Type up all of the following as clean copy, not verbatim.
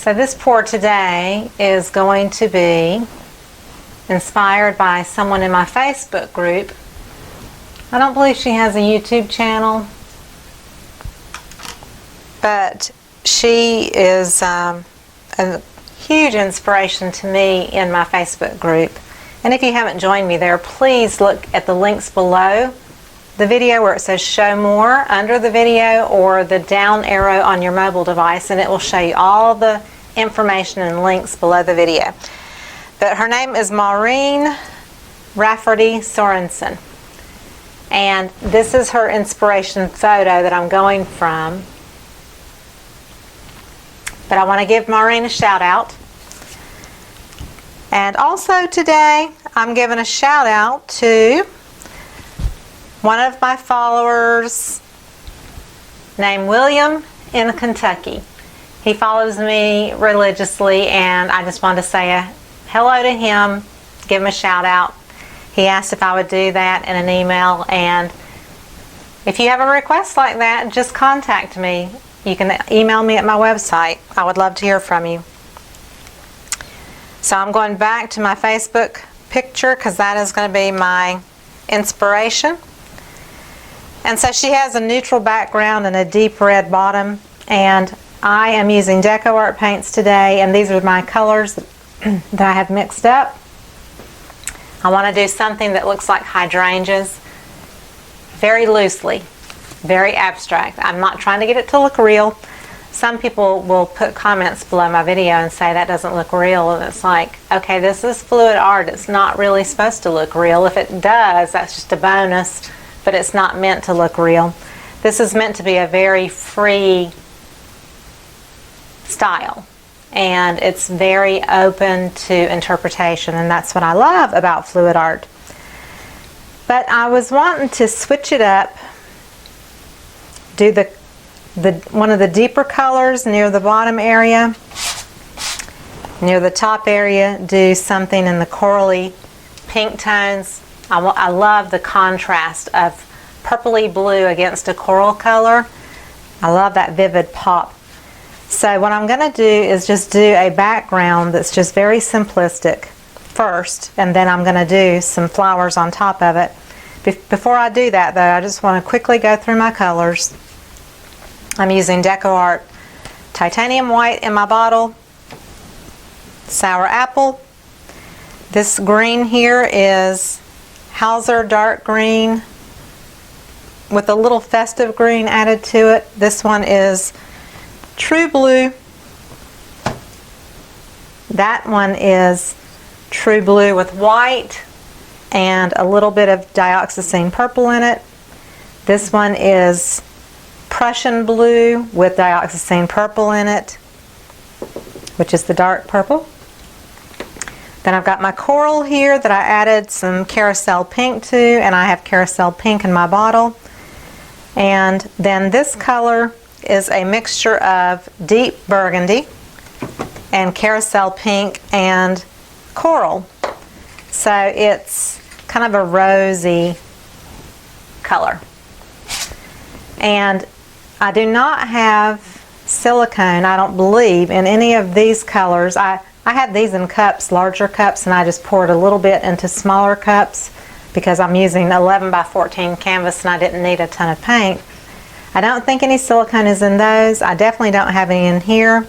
So this pour today is going to be inspired by someone in my Facebook group. I don't believe she has a YouTube channel, but she is a huge inspiration to me in my Facebook group. And if you haven't joined me there, please look at the links below the video where it says show more under the video, or the down arrow on your mobile device, and it will show you all the information and links below the video. But her name is Maureen Rafferty Sorensen, and this is her inspiration photo that I'm going from. But I want to give Maureen a shout out. And also today I'm giving a shout out to one of my followers named William in Kentucky. He follows me religiously, and I just wanted to say a hello to him, give him a shout out. He asked if I would do that in an email, and if you have a request like that, just contact me. You can email me at my website. I would love to hear from you. So I'm going back to my Facebook picture because that is going to be my inspiration. And so she has a neutral background and a deep red bottom, and I am using Deco Art paints today, and these are my colors that I have mixed up. I want to do something that looks like hydrangeas, very loosely, very abstract. I'm not trying to get it to look real. Some people will put comments below my video and say that doesn't look real, and it's like, okay, this is fluid art. It's not really supposed to look real. If it does, that's just a bonus, but it's not meant to look real. This is meant to be a very free style, and it's very open to interpretation, and that's what I love about fluid art. But I was wanting to switch it up, do one of the deeper colors near the bottom area, near the top area do something in the corally pink tones. I love the contrast of purpley blue against a coral color. I love that vivid pop. So what I'm going to do is just do a background that's just very simplistic first, and then I'm going to do some flowers on top of it. Before I do that though, I just want to quickly go through my colors. I'm using Deco Art Titanium White in my bottle, Sour Apple. This green here is Hauser Dark Green with a little festive green added to it. This one is True Blue. That one is True Blue with white and a little bit of dioxazine purple in it. This one is Prussian Blue with dioxazine purple in it, which is the dark purple. Then I've got my coral here that I added some carousel pink to, and I have carousel pink in my bottle. And then this color is a mixture of deep burgundy and carousel pink and coral. So it's kind of a rosy color. And I do not have silicone, I don't believe, in any of these colors. I had these in cups, larger cups, and I just poured a little bit into smaller cups because I'm using 11 by 14 canvas and I didn't need a ton of paint. I don't think any silicone is in those. I definitely don't have any in here.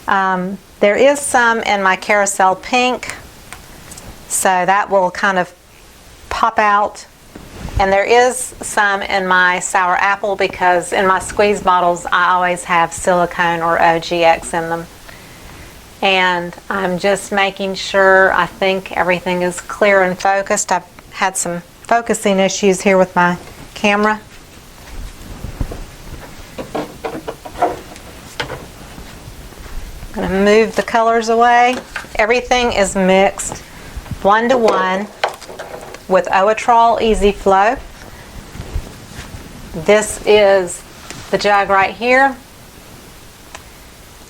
There is some in my carousel pink, so that will kind of pop out. And there is some in my sour apple because in my squeeze bottles I always have silicone or OGX in them. And I'm just making sure I think everything is clear and focused. I've had some focusing issues here with my camera. I'm going to move the colors away. Everything is mixed 1-to-1 with Oatrol Easy Flow. This is the jug right here.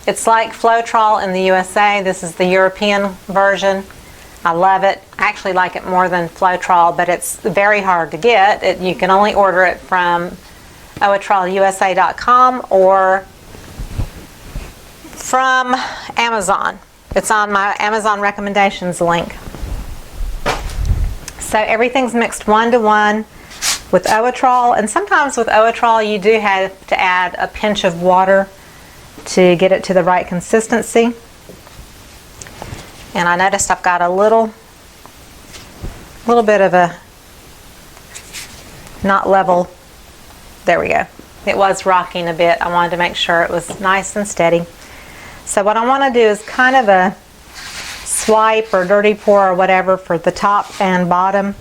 It's like Floetrol in the USA. This is the European version. I love it. I actually like it more than Floetrol, but it's very hard to get. You can only order it from oatrolusa.com or from Amazon. It's on my Amazon recommendations link. So everything's mixed 1-to-1 with Oetrol, and sometimes with Oetrol you do have to add a pinch of water to get it to the right consistency. And I noticed I've got a little bit of a not level. There we go. It was rocking a bit. I wanted to make sure it was nice and steady. So what I want to do is kind of a swipe or dirty pour or whatever for the top and bottom.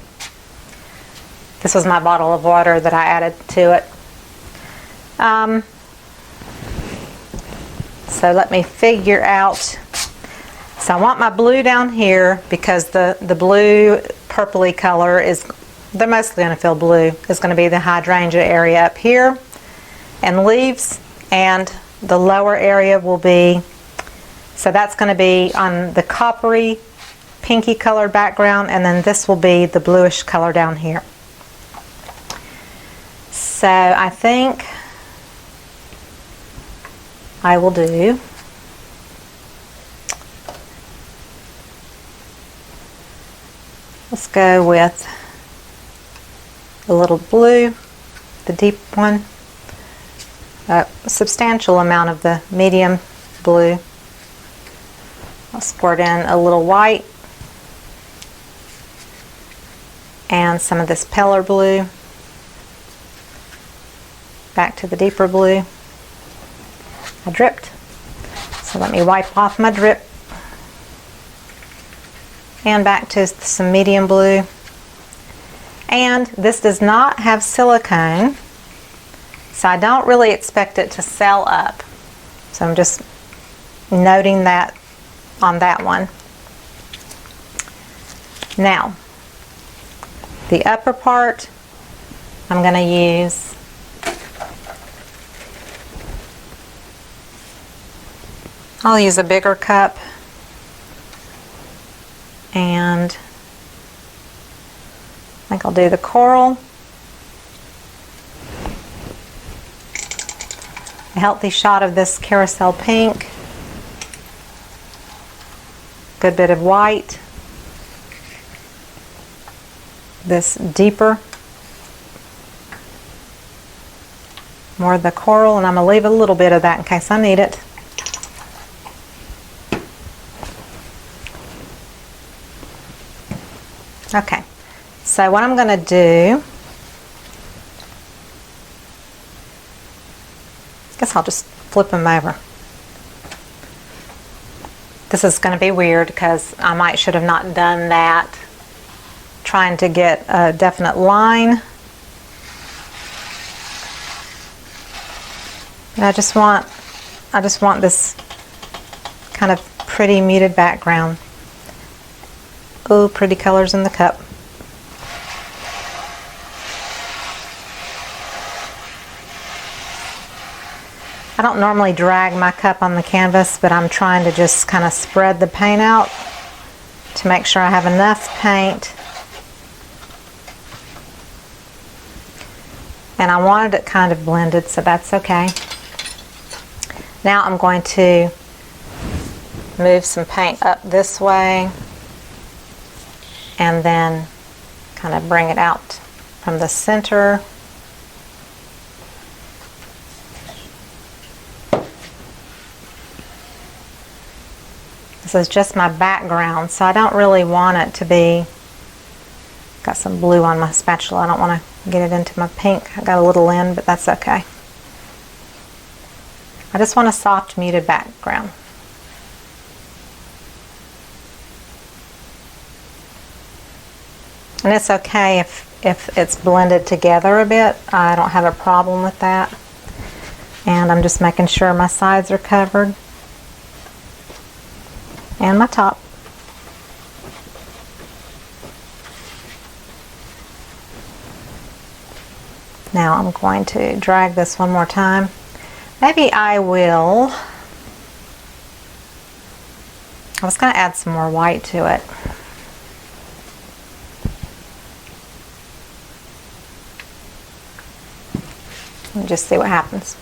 This was my bottle of water that I added to it. So let me figure out. So I want my blue down here because the blue purpley color is, they're mostly going to feel blue, is going to be the hydrangea area up here and leaves, and the lower area will be, so that's going to be on the coppery pinky colored background, and then this will be the bluish color down here. So I think I will do, let's go with a little blue, the deep one, a substantial amount of the medium blue. I'll squirt in a little white and some of this paler blue, back to the deeper blue. I dripped, so let me wipe off my drip and back to some medium blue. And this does not have silicone, so I don't really expect it to sell up. So I'm just noting that on that one. Now, the upper part, I'm going to use I'll use a bigger cup, and I think I'll do the coral. A healthy shot of this carousel pink. Good bit of white. This deeper. More of the coral, and I'm going to leave a little bit of that in case I need it. Okay, so what I'm going to do, I guess I'll just flip them over. This is going to be weird because I should have not done that, trying to get a definite line. But I just want this kind of pretty muted background. Oh, pretty colors in the cup. I don't normally drag my cup on the canvas, but I'm trying to just kind of spread the paint out to make sure I have enough paint. And I wanted it kind of blended, so that's okay. Now I'm going to move some paint up this way and then kind of bring it out from the center. This is just my background, so I don't really want it to be, got some blue on my spatula, I don't want to get it into my pink. I got a little in, but that's okay. I just want a soft muted background. And it's okay if it's blended together a bit. I don't have a problem with that. And I'm just making sure my sides are covered. And my top. Now I'm going to drag this one more time. Maybe I will, I was going to add some more white to it. And just see what happens.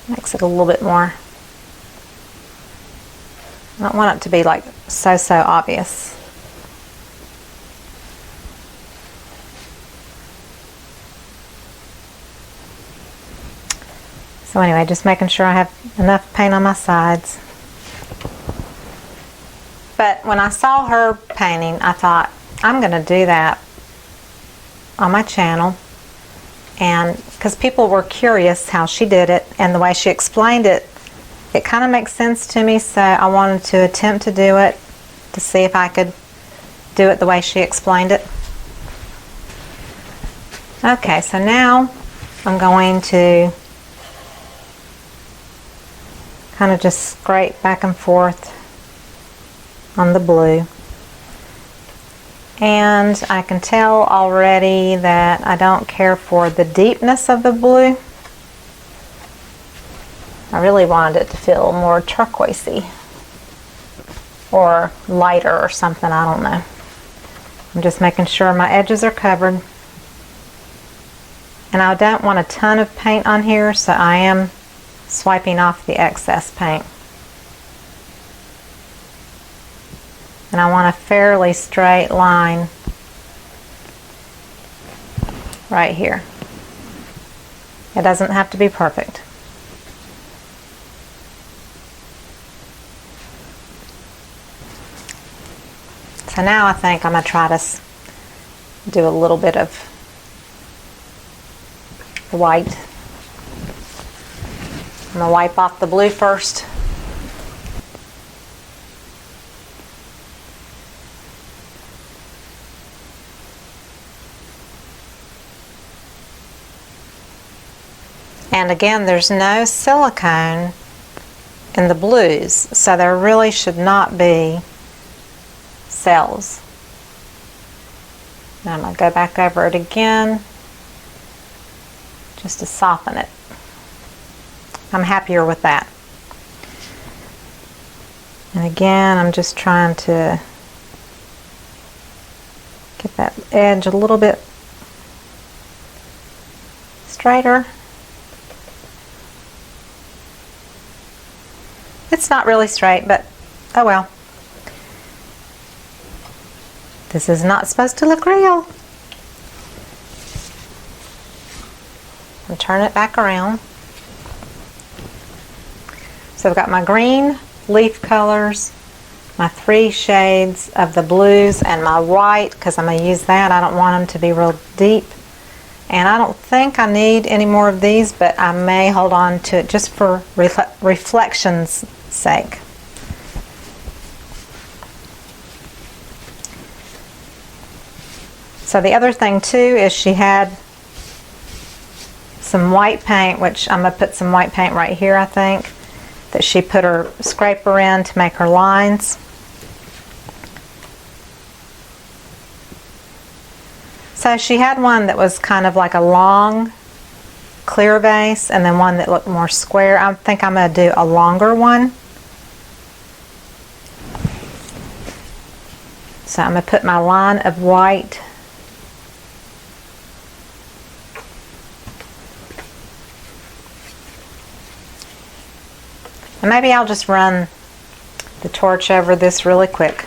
Makes it a little bit more. I don't want it to be like so obvious. So anyway, just making sure I have enough paint on my sides. But when I saw her painting, I thought, I'm going to do that on my channel. And because people were curious how she did it, and the way she explained it, it kind of makes sense to me, so I wanted to attempt to do it to see if I could do it the way she explained it. Okay, so now I'm going to kind of just scrape back and forth on the blue. And I can tell already that I don't care for the deepness of the blue. I really wanted it to feel more turquoisey or lighter or something, I don't know. I'm just making sure my edges are covered. And I don't want a ton of paint on here, so I am swiping off the excess paint. And I want a fairly straight line right here. It doesn't have to be perfect. So now I think I'm going to try to do a little bit of white. I'm going to wipe off the blue first. And again, there's no silicone in the blues, so there really should not be cells. Now I'm going to go back over it again just to soften it. I'm happier with that. And again, I'm just trying to get that edge a little bit straighter. It's not really straight, but oh well. This is not supposed to look real. And turn it back around. So I've got my green leaf colors, my 3 shades of the blues, and my white, because I'm going to use that. I don't want them to be real deep. And I don't think I need any more of these, but I may hold on to it just for reflection's sake. So the other thing too is she had some white paint, which I'm going to put some white paint right here, I think, that she put her scraper in to make her lines. So she had one that was kind of like a long clear vase, and then one that looked more square. I think I'm going to do a longer one. So I'm going to put my line of white and maybe I'll just run the torch over this really quick.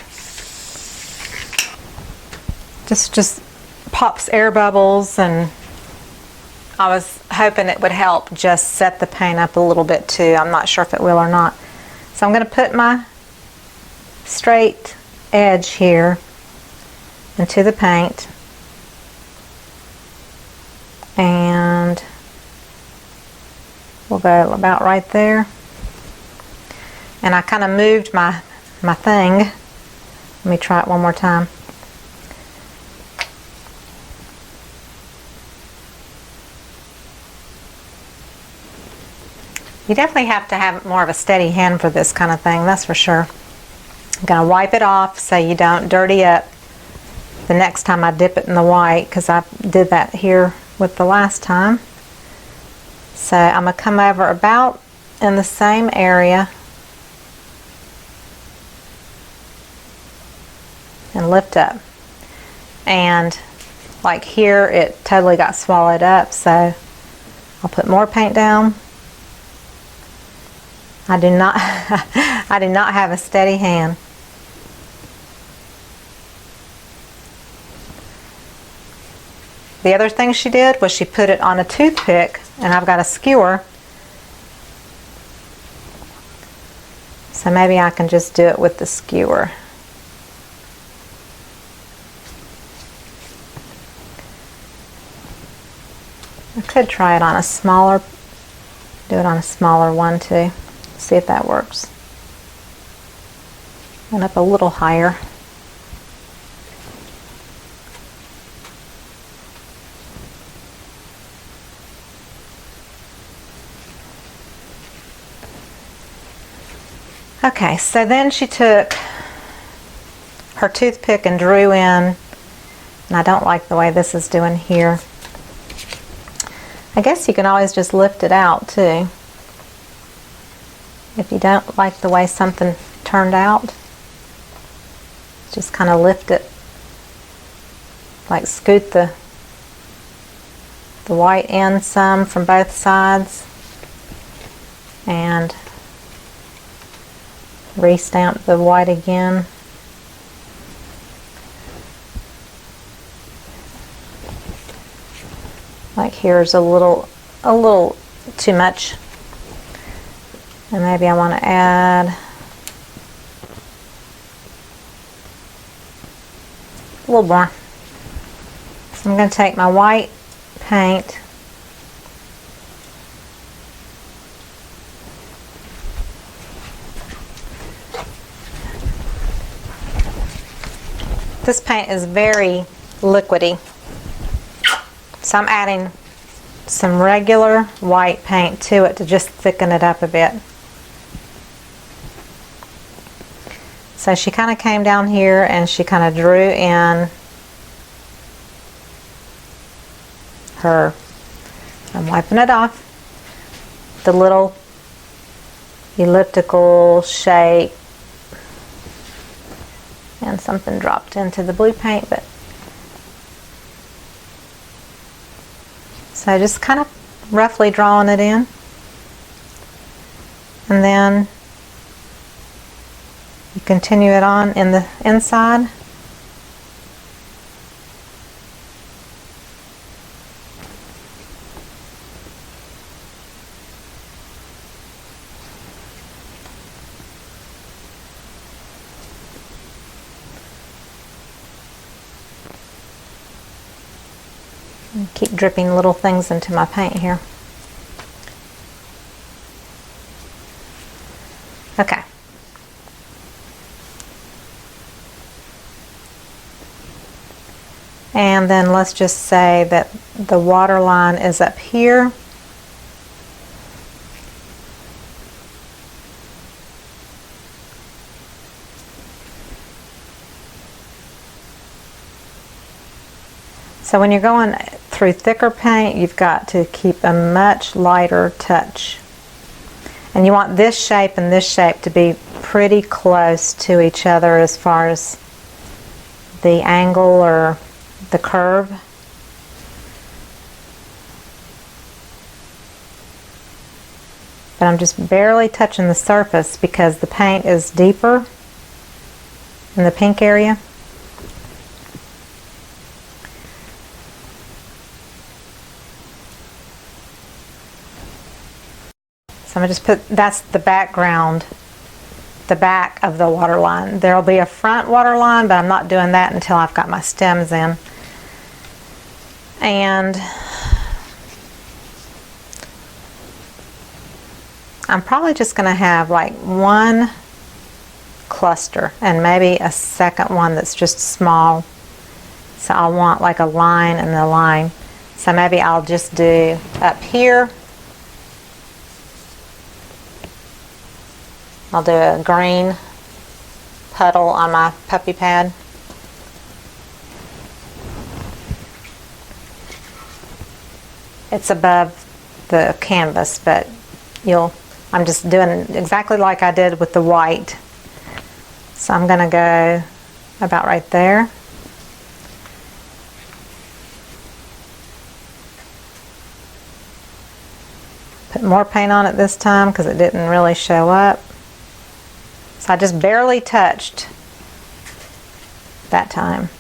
Just pops air bubbles, and I was hoping it would help just set the paint up a little bit too. I'm not sure if it will or not. So I'm going to put my straight edge here into the paint, and we'll go about right there. And I kind of moved my thing. Let me try it one more time. You definitely have to have more of a steady hand for this kind of thing, that's for sure. I'm going to wipe it off so you don't dirty up the next time I dip it in the white, because I did that here with the last time. So I'm going to come over about in the same area and lift up. And like here, it totally got swallowed up, so I'll put more paint down. I do not I do not have a steady hand. The other thing she did was she put it on a toothpick, and I've got a skewer, so maybe I can just do it with the skewer. I could try it on a smaller, do it on a smaller one too. See if that works. And up a little higher. Okay, so then she took her toothpick and drew in, and I don't like the way this is doing here. I guess you can always just lift it out too. If you don't like the way something turned out, just kind of lift it, like scoot the white end some from both sides, and re-stamp the white again. Like here's a little too much, and maybe I want to add a little more. So I'm going to take my white paint This paint is very liquidy, so I'm adding some regular white paint to it to just thicken it up a bit. So she kind of came down here and she kind of drew in her, I'm wiping it off, the little elliptical shape, and something dropped into the blue paint, but so just kind of roughly drawing it in, and then you continue it on in the inside. And keep dripping little things into my paint here. Okay. And then let's just say that the water line is up here. So when you're going through thicker paint, you've got to keep a much lighter touch. And you want this shape and this shape to be pretty close to each other as far as the angle or the curve. But I'm just barely touching the surface because the paint is deeper in the pink area. So I'm going to just put, that's the background, the back of the water line. There'll be a front water line, but I'm not doing that until I've got my stems in. And I'm probably just going to have like one cluster and maybe a second one that's just small. So I'll want like a line and a line. So maybe I'll just do up here, I'll do a green puddle on my puppy pad. It's above the canvas, but I'm just doing exactly like I did with the white. So I'm going to go about right there. Put more paint on it this time because it didn't really show up. So I just barely touched that time.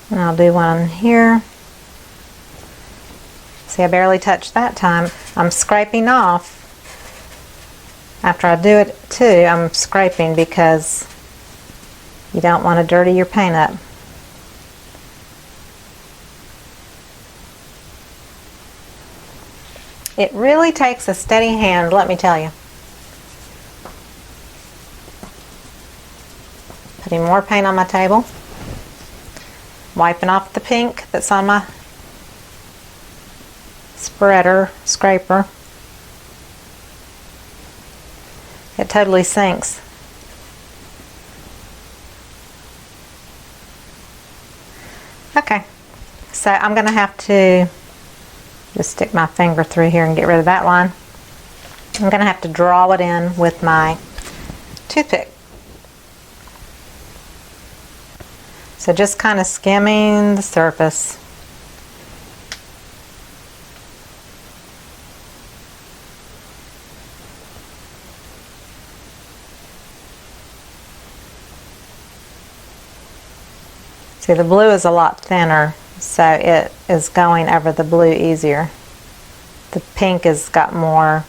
And I'll do one here. See, I barely touched that time. I'm scraping off. After I do it too, I'm scraping because you don't want to dirty your paint up. It really takes a steady hand, let me tell you. Putting more paint on my table. Wiping off the pink that's on my scraper. It totally sinks. Okay, so I'm going to have to just stick my finger through here and get rid of that line. I'm going to have to draw it in with my toothpick. So just kind of skimming the surface. See, the blue is a lot thinner, so it is going over the blue easier. The pink has got more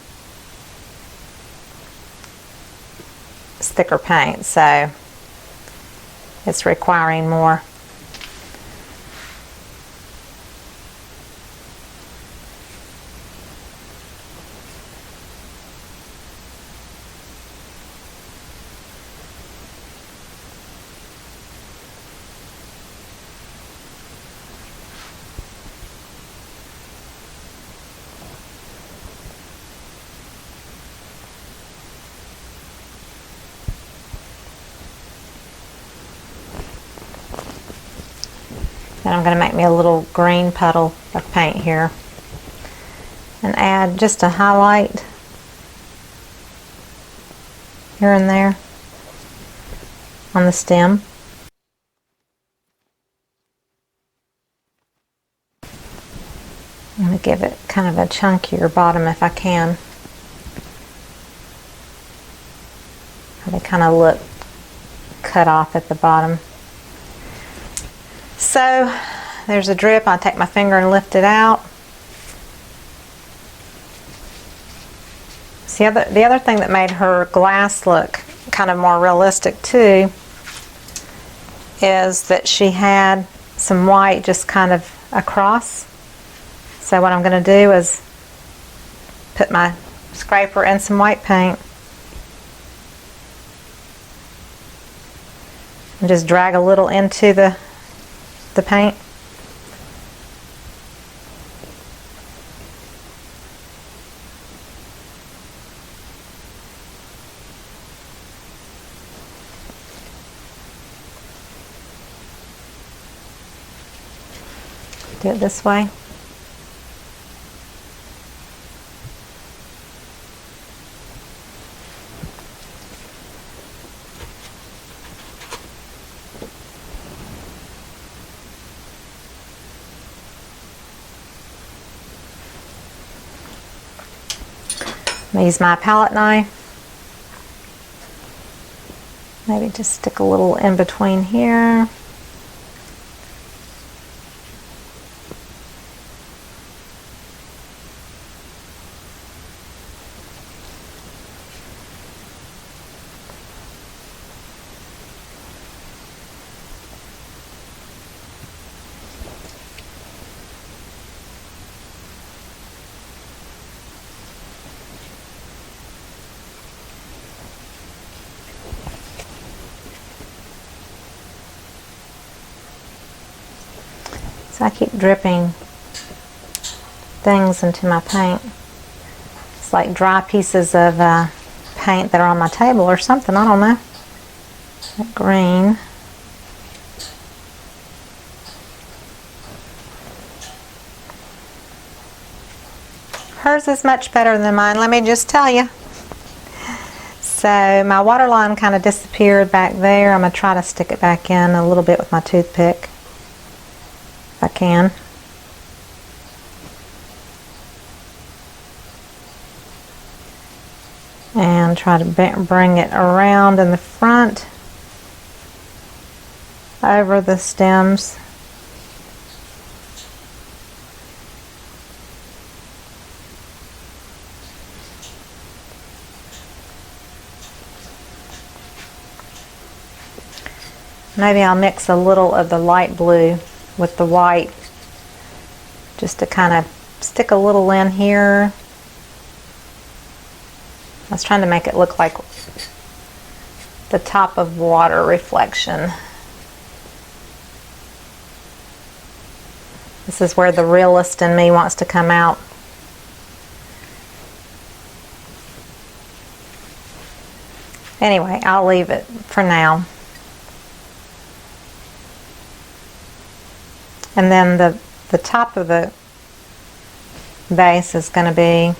thicker paint, so it's requiring more. Then I'm going to make me a little green puddle of paint here and add just a highlight here and there on the stem. I'm going to give it kind of a chunkier bottom if I can. They kind of look cut off at the bottom. So there's a drip. I'll take my finger and lift it out. See, the other thing that made her glass look kind of more realistic too is that she had some white just kind of across. So what I'm going to do is put my scraper in some white paint and just drag a little into the paint. Do it this way. I'm going to use my palette knife. Maybe just stick a little in between here. So I keep dripping things into my paint. It's like dry pieces of paint that are on my table or something, I don't know. That green. Hers is much better than mine, let me just tell you. So my waterline kind of disappeared back there. I'm going to try to stick it back in a little bit with my toothpick if I can. going to try to bring it around in the front over the stems. Maybe I'll mix a little of the light blue with the white just to kind of stick a little in here. I was trying to make it look like the top of water reflection. This is where the realist in me wants to come out. Anyway, I'll leave it for now. And then the top of the vase is going to be,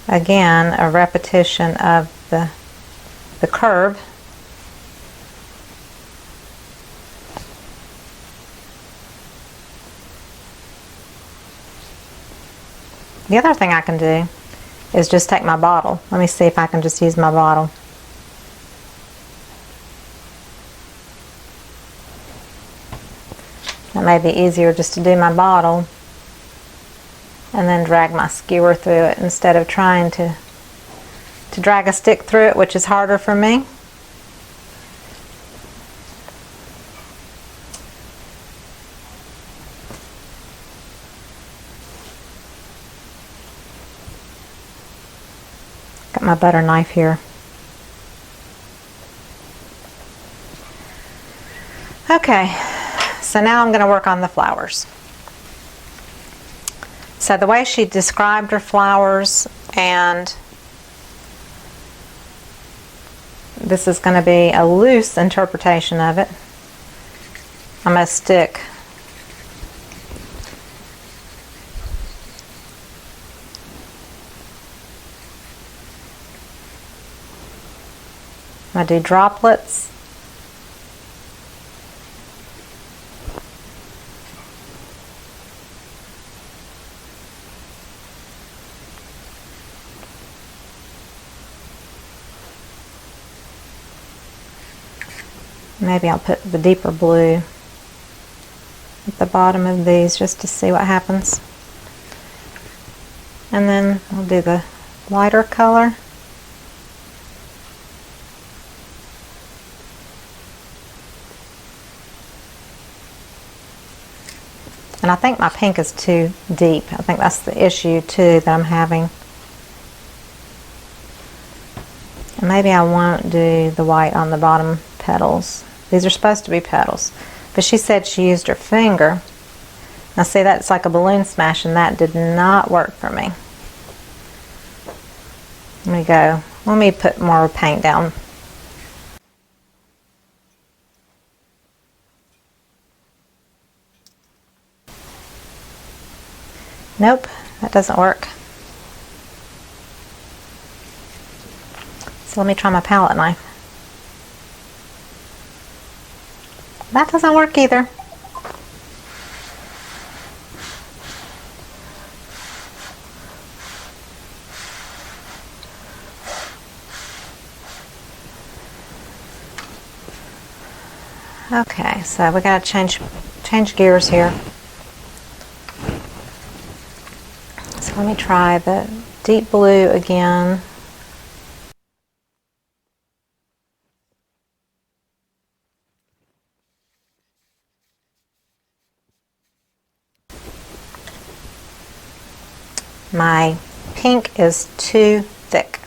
again, a repetition of the curve. The other thing I can do is just take my bottle. Let me see if I can just use my bottle. It may be easier just to do my bottle and then drag my skewer through it instead of trying to drag a stick through it, which is harder for me. Got my butter knife here. Okay. So now I'm going to work on the flowers. So the way she described her flowers, and this is going to be a loose interpretation of it. I'm going to stick I'm going to do droplets. Maybe I'll put the deeper blue at the bottom of these just to see what happens. And then I'll do the lighter color. And I think my pink is too deep. I think that's the issue too that I'm having. And maybe I won't do the white on the bottom petals. These are supposed to be petals. But she said she used her finger. Now see, that's like a balloon smash, and that did not work for me. Let me go. Let me put more paint down. Nope, that doesn't work. So let me try my palette knife. That doesn't work either. Okay, so we gotta change gears here. So let me try the deep blue again. My pink is too thick.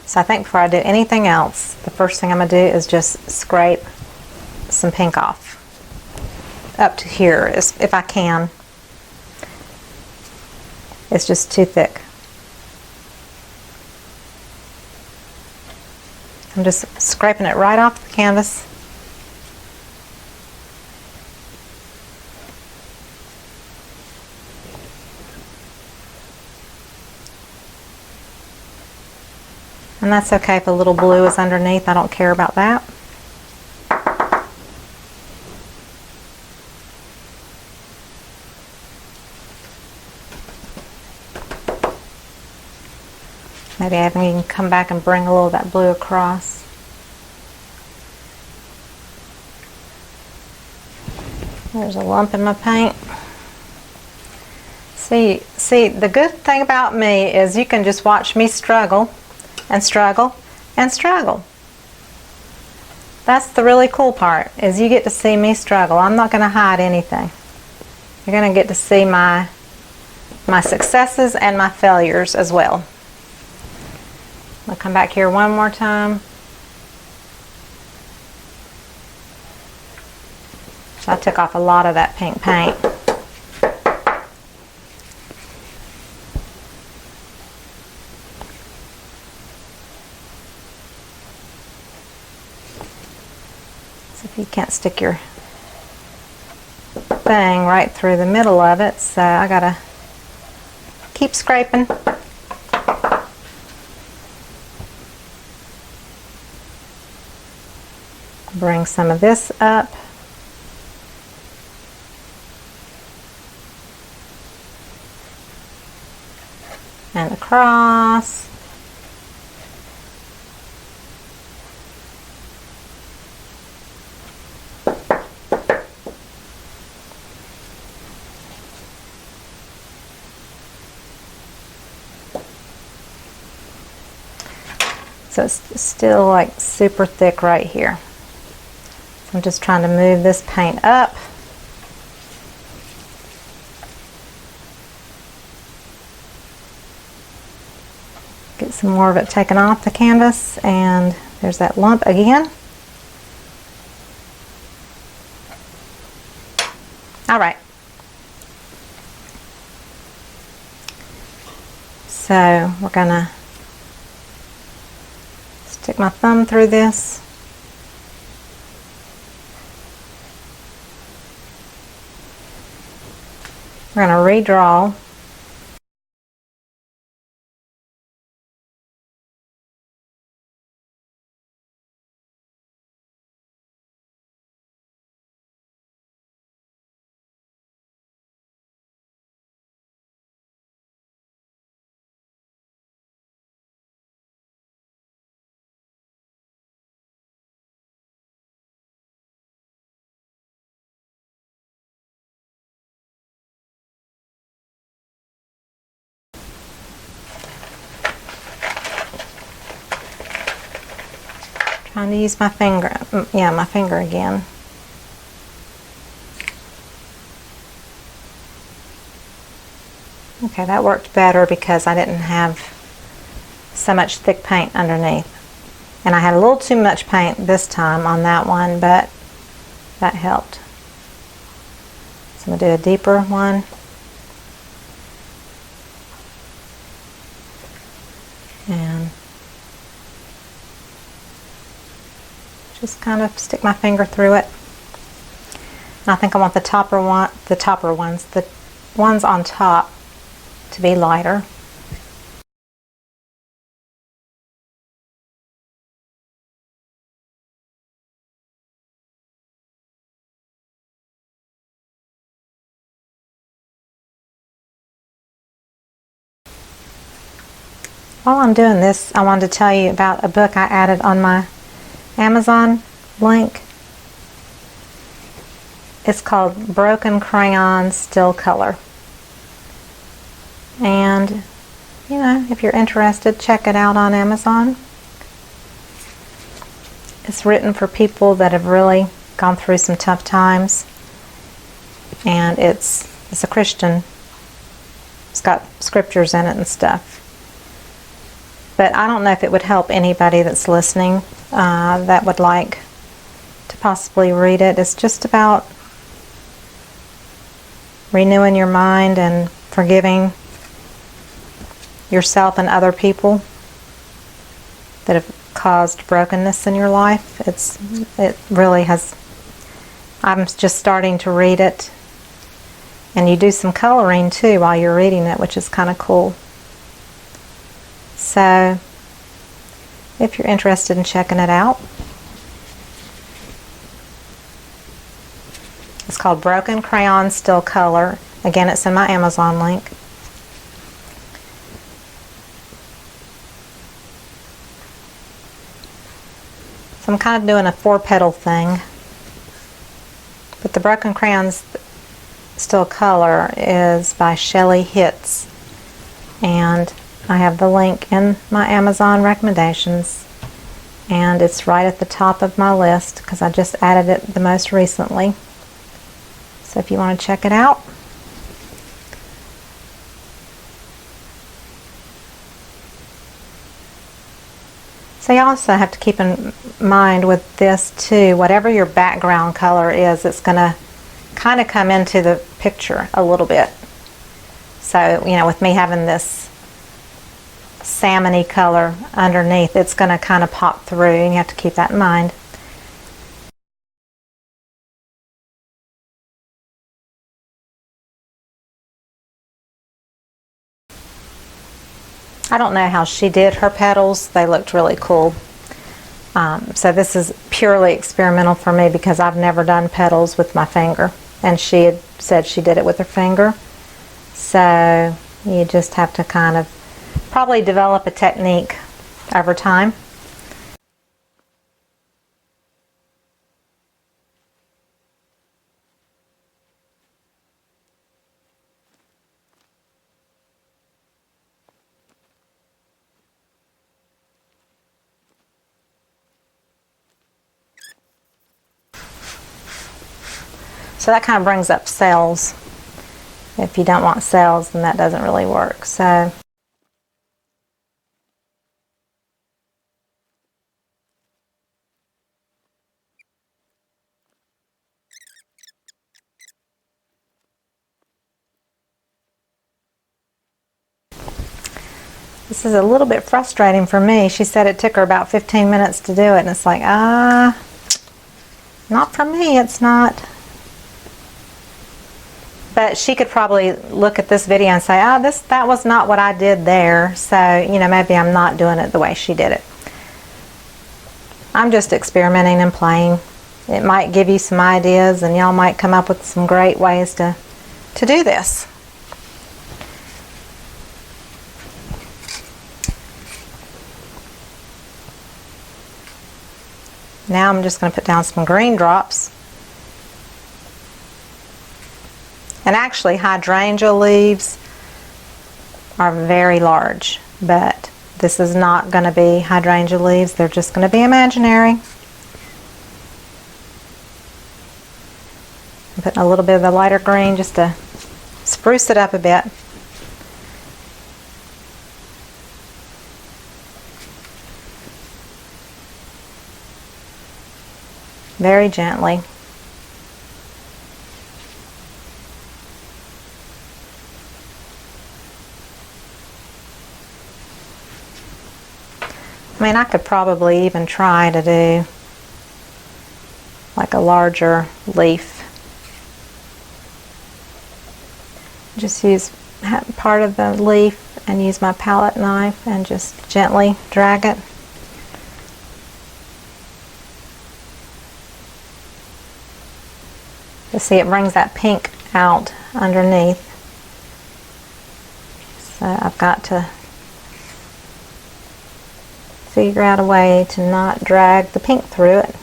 So I think before I do anything else, the first thing I'm going to do is just scrape some pink off. Up to here, if I can. It's just too thick. I'm just scraping it right off the canvas. And that's okay if a little blue is underneath. I don't care about that. Maybe I can come back and bring a little of that blue across. There's a lump in my paint. See, the good thing about me is you can just watch me struggle and struggle and struggle. That's the really cool part, is you get to see me struggle. I'm not going to hide anything. You're going to get to see my successes and my failures as well. I'll come back here one more time. So I took off a lot of that pink paint. So if you can't stick your thing right through the middle of it, so I gotta keep scraping. Bring some of this up. And across. So it's still like super thick right here. So I'm just trying to move this paint up. Get some more of it taken off the canvas, and there's that lump again. All right. So we're gonna stick my thumb through this. We're gonna redraw. Trying to use my finger, my finger again. Okay, that worked better because I didn't have so much thick paint underneath. And I had a little too much paint this time on that one, but that helped. So I'm going to do a deeper one. And just kind of stick my finger through it. And I think I want the ones on top to be lighter. While I'm doing this, I wanted to tell you about a book I added on my Amazon link. It's called Broken Crayon Still Color. And, you know, if you're interested, check it out on Amazon. It's written for people that have really gone through some tough times. And it's a Christian. It's got scriptures in it and stuff. But I don't know if it would help anybody that's listening that would like to possibly read it. It's just about renewing your mind and forgiving yourself and other people that have caused brokenness in your life. It really has. I'm just starting to read it, and you do some coloring too while you're reading it, which is kind of cool. So if you're interested in checking it out, it's called Broken Crayon Still Color. Again, it's in my Amazon link. So I'm kind of doing a 4-petal thing. But the Broken Crayons Still Color is by Shelly Hitz. And I have the link in my Amazon recommendations. And it's right at the top of my list because I just added it the most recently. So if you want to check it out. So you also have to keep in mind with this too, whatever your background color is, it's going to kind of come into the picture a little bit. So, you know, with me having this salmony color underneath, it's going to kind of pop through, and you have to keep that in mind. I don't know how she did her petals. They looked really cool. So this is purely experimental for me because I've never done petals with my finger, and she had said she did it with her finger. So you just have to kind of probably develop a technique over time. So that kind of brings up cells. If you don't want cells, then that doesn't really work. So this is a little bit frustrating for me. She said it took her about 15 minutes to do it, and it's like, not for me, it's not. But she could probably look at this video and say, that was not what I did there. So, you know, maybe I'm not doing it the way she did it. I'm just experimenting and playing. It might give you some ideas, and y'all might come up with some great ways to do this. Now I'm just going to put down some green drops. And actually, hydrangea leaves are very large, but this is not going to be hydrangea leaves. They're just going to be imaginary. I'm putting a little bit of the lighter green just to spruce it up a bit. Very gently. I mean, I could probably even try to do like a larger leaf. Just use part of the leaf and use my palette knife and just gently drag it. You see, it brings that pink out underneath. So I've got to figure out a way to not drag the pink through it.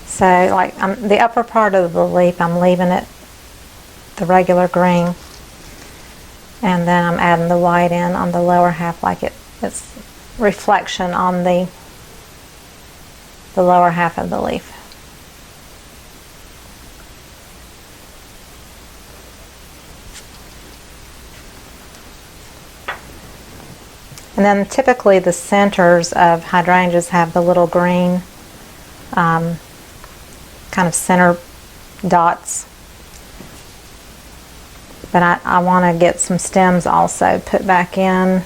So like the upper part of the leaf, I'm leaving it the regular green, and then I'm adding the white in on the lower half, like it's reflection on the lower half of the leaf. And then typically the centers of hydrangeas have the little green kind of center dots. But I want to get some stems also put back in.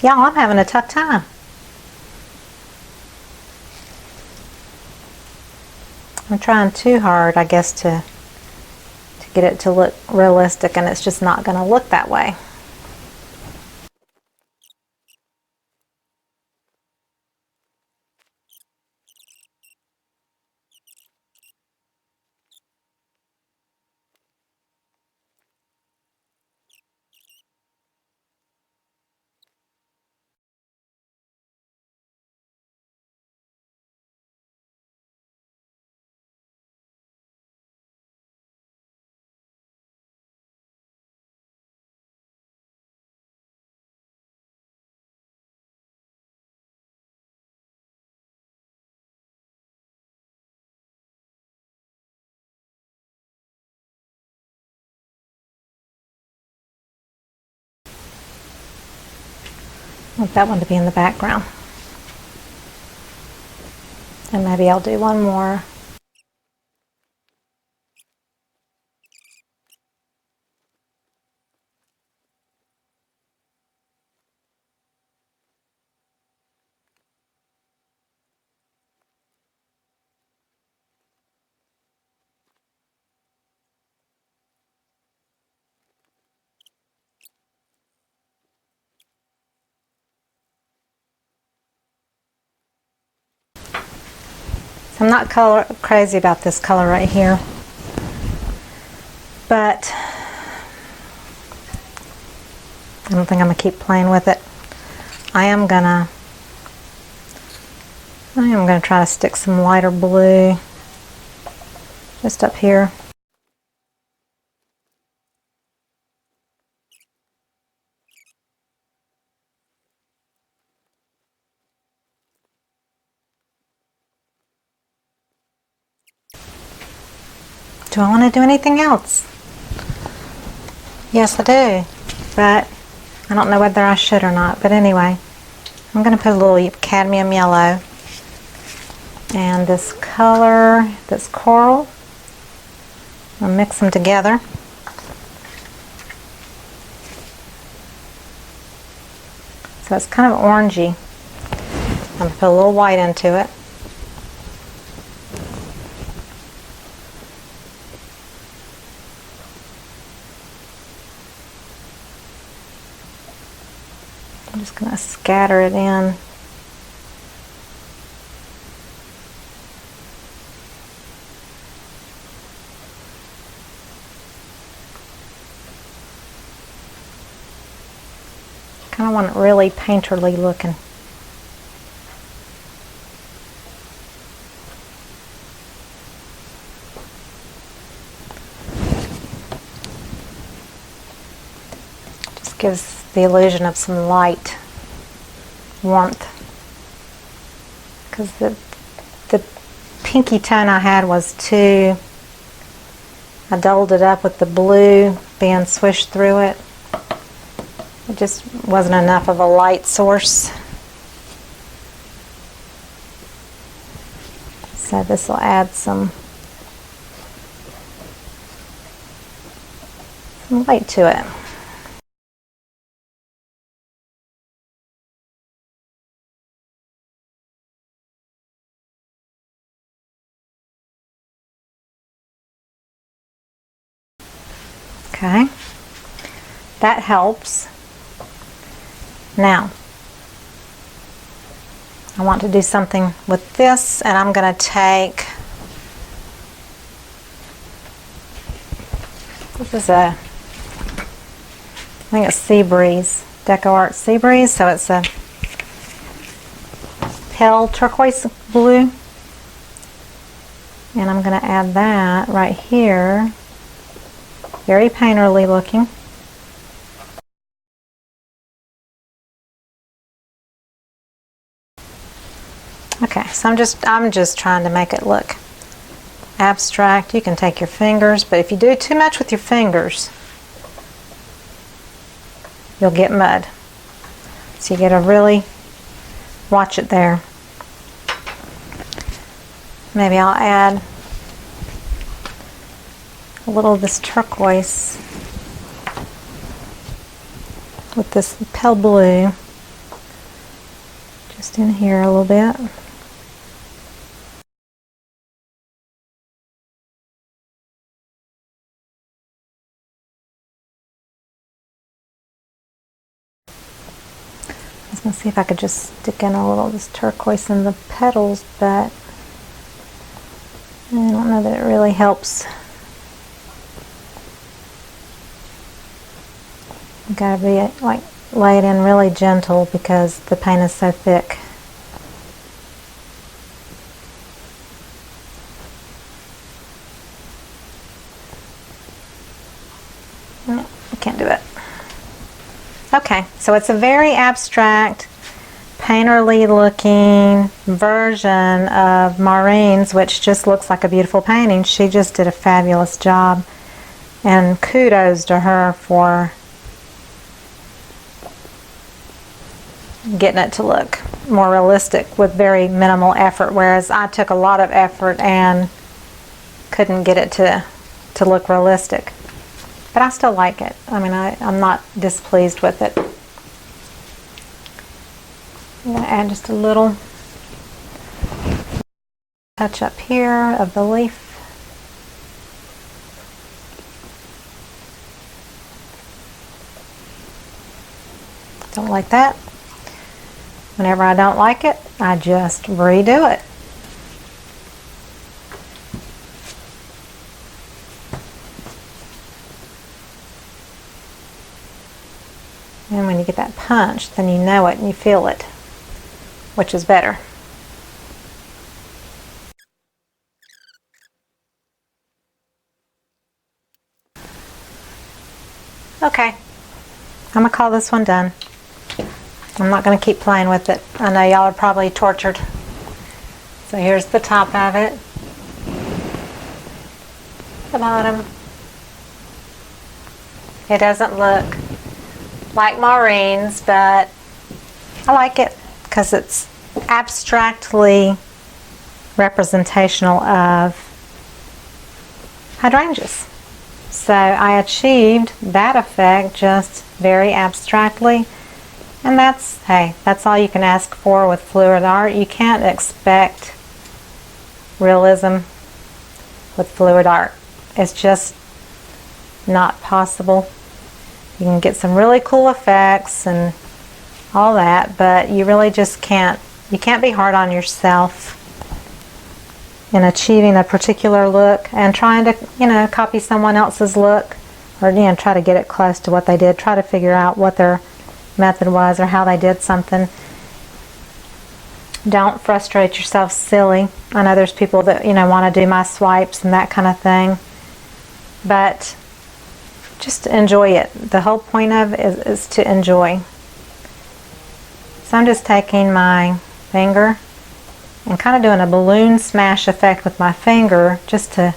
Y'all, I'm having a tough time. I'm trying too hard, I guess, to get it to look realistic, and it's just not going to look that way. I want that one to be in the background. And maybe I'll do one more. I'm not crazy about this color right here, but I don't think I'm gonna keep playing with it. I am gonna try to stick some lighter blue just up here. Do I want to do anything else? Yes, I do, but I don't know whether I should or not. But anyway, I'm going to put a little cadmium yellow and this color, this coral. I'll mix them together. So it's kind of orangey. I'm going to put a little white into it. I'm just going to scatter it in. Kind of want it really painterly looking. Just gives the illusion of some light, warmth. Because the pinky tone I had was too, I dulled it up with the blue being swished through it. It just wasn't enough of a light source. So this will add some light to it. Okay, that helps. Now, I want to do something with this, and I'm going to take, this is I think it's Sea Breeze, Deco Art Sea Breeze, so it's a pale turquoise blue. And I'm going to add that right here. Very painterly looking. Okay, so I'm just trying to make it look abstract. You can take your fingers, but if you do too much with your fingers, you'll get mud. So you gotta really watch it there. Maybe I'll add a little of this turquoise with this pale blue. just in here a little bit. I was going to see if I could just stick in a little of this turquoise in the petals, but I don't know that it really helps. You gotta be like lay it in really gentle because the paint is so thick. No, I can't do it. Okay, so it's a very abstract, painterly looking version of Maureen's, which just looks like a beautiful painting. She just did a fabulous job, and kudos to her for getting it to look more realistic with very minimal effort, whereas I took a lot of effort and couldn't get it to look realistic. But I still like it. I mean, I'm not displeased with it. I'm going to add just a little touch up here of the leaf. Don't like that. Whenever I don't like it, I just redo it. And when you get that punch, then you know it and you feel it, which is better. Okay, I'm gonna call this one done. I'm not going to keep playing with it. I know y'all are probably tortured. So here's the top of it. The bottom. It doesn't look like Maureen's, but I like it because it's abstractly representational of hydrangeas. So I achieved that effect just very abstractly. And that's, hey, that's all you can ask for with fluid art. You can't expect realism with fluid art. It's just not possible. You can get some really cool effects and all that, but you really just can't, you can't be hard on yourself in achieving a particular look and trying to, you know, copy someone else's look, or, you know, try to get it close to what they did. Try to figure out what their method was or how they did something. Don't frustrate yourself silly. I know there's people that, you know, want to do my swipes and that kind of thing, but just enjoy it. The whole point of it is to enjoy. So I'm just taking my finger and kind of doing a balloon smash effect with my finger just to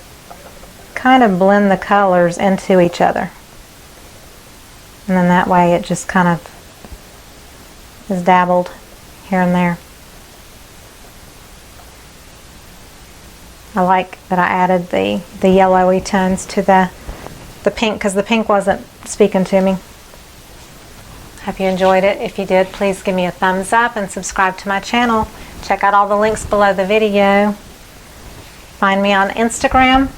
kind of blend the colors into each other. And then that way it just kind of is dabbled here and there. I like that I added the yellowy tones to the pink because the pink wasn't speaking to me. Hope you enjoyed it. If you did, please give me a thumbs up and subscribe to my channel. Check out all the links below the video. Find me on Instagram.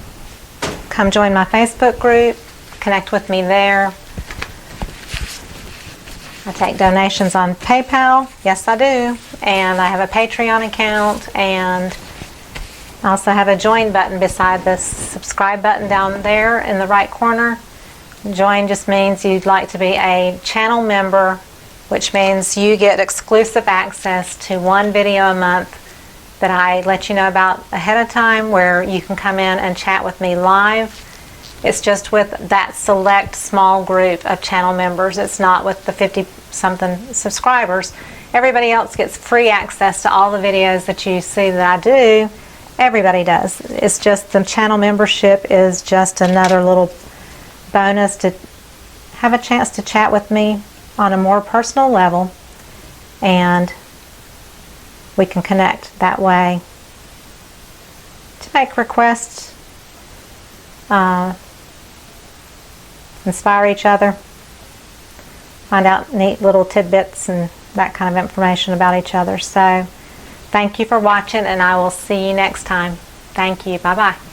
Come join my Facebook group. Connect with me there. I take donations on PayPal. Yes, I do. And I have a Patreon account, and I also have a join button beside the subscribe button down there in the right corner. Join just means you'd like to be a channel member, which means you get exclusive access to one video a month that I let you know about ahead of time, where you can come in and chat with me live. It's just with that select small group of channel members. It's not with the 50-something subscribers. Everybody else gets free access to all the videos that you see that I do. Everybody does. It's just the channel membership is just another little bonus to have a chance to chat with me on a more personal level, and we can connect that way to make requests, inspire each other, find out neat little tidbits and that kind of information about each other. So thank you for watching, and I will see you next time. Thank you. Bye-bye.